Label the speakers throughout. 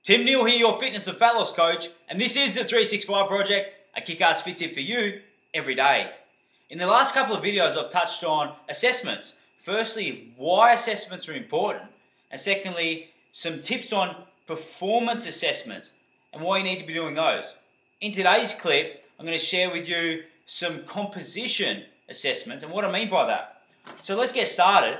Speaker 1: Tim Neal here, your fitness and fat loss coach, and this is the 365 Project, a kick-ass fit tip for you every day. In the last couple of videos, I've touched on assessments. Firstly, why assessments are important, and secondly, some tips on performance assessments and why you need to be doing those. In today's clip, I'm going to share with you some composition assessments and what I mean by that. So let's get started.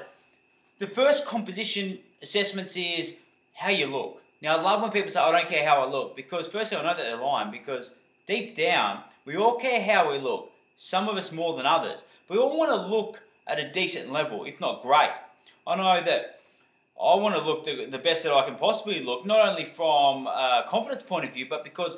Speaker 1: The first composition assessments is how you look. Now, I love when people say, I don't care how I look, because firstly, I know that they're lying, because deep down, we all care how we look. Some of us more than others. But we all want to look at a decent level, if not great. I know that I want to look the best that I can possibly look, not only from a confidence point of view, but because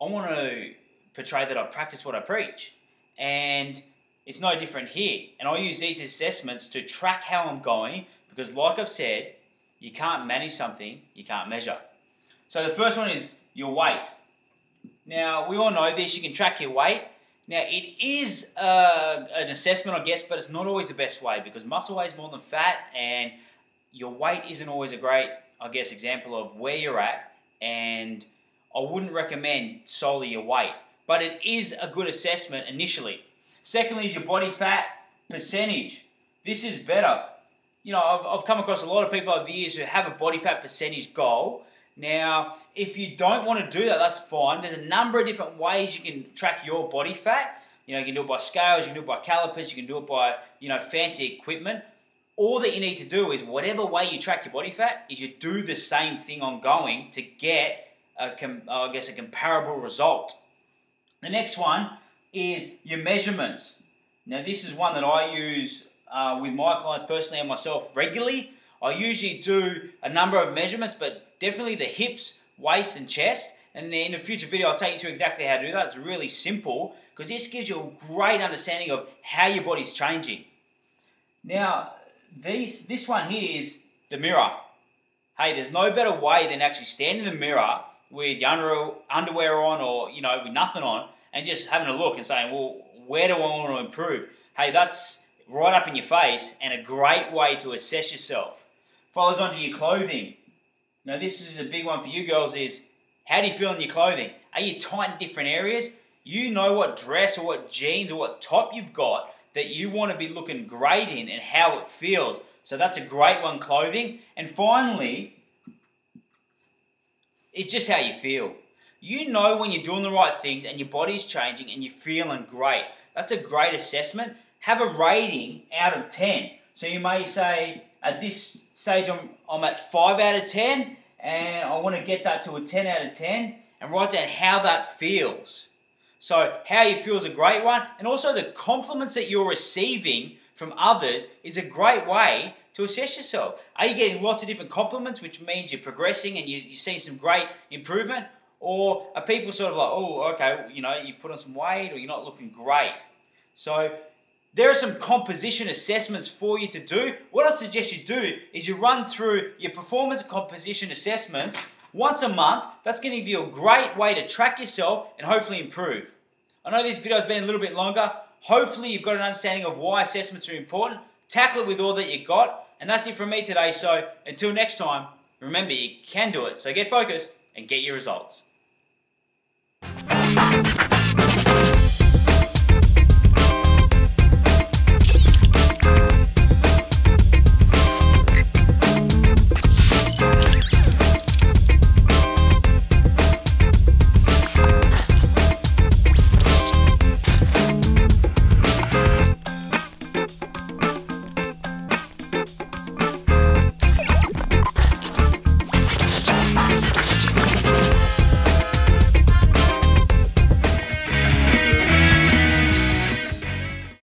Speaker 1: I want to portray that I practice what I preach. And it's no different here. And I use these assessments to track how I'm going, because like I've said, you can't manage something you can't measure. So the first one is your weight. Now, we all know this, you can track your weight. Now, it is an assessment, I guess, but it's not always the best way, because muscle weighs more than fat, and your weight isn't always a great, I guess, example of where you're at, and I wouldn't recommend solely your weight, but it is a good assessment initially. Secondly is your body fat percentage. This is better. You know, I've come across a lot of people over the years who have a body fat percentage goal. Now, if you don't want to do that, that's fine. There's a number of different ways you can track your body fat. You know, you can do it by scales, you can do it by calipers, you can do it by, fancy equipment. All that you need to do is whatever way you track your body fat is you do the same thing ongoing to get, a comparable result. The next one is your measurements. Now, this is one that I use with my clients personally and myself regularly. I usually do a number of measurements, but definitely the hips, waist and chest. And in a future video, I'll take you through exactly how to do that. It's really simple, because this gives you a great understanding of how your body's changing. Now, this one here is the mirror. Hey, there's no better way than actually standing in the mirror with your underwear on, or with nothing on, and just having a look and saying, well, where do I want to improve? Hey, that's right up in your face, and a great way to assess yourself. Follows on to your clothing. Now, this is a big one for you girls, is how do you feel in your clothing? Are you tight in different areas? You know what dress or what jeans or what top you've got that you want to be looking great in and how it feels. So that's a great one, clothing. And finally, it's just how you feel. You know when you're doing the right things and your body's changing and you're feeling great. That's a great assessment. Have a rating out of 10. So you may say, at this stage I'm at 5 out of 10, and I want to get that to a 10 out of 10, and write down how that feels. So how you feel is a great one, and also the compliments that you're receiving from others is a great way to assess yourself. Are you getting lots of different compliments, which means you're progressing and you're seeing some great improvement? Or are people sort of like, oh, okay, you put on some weight, or you're not looking great? So there are some composition assessments for you to do. What I suggest you do is you run through your performance composition assessments once a month. That's going to give you a great way to track yourself and hopefully improve. I know this video has been a little bit longer. Hopefully you've got an understanding of why assessments are important. Tackle it with all that you got. And that's it from me today. So until next time, remember, you can do it. So get focused and get your results.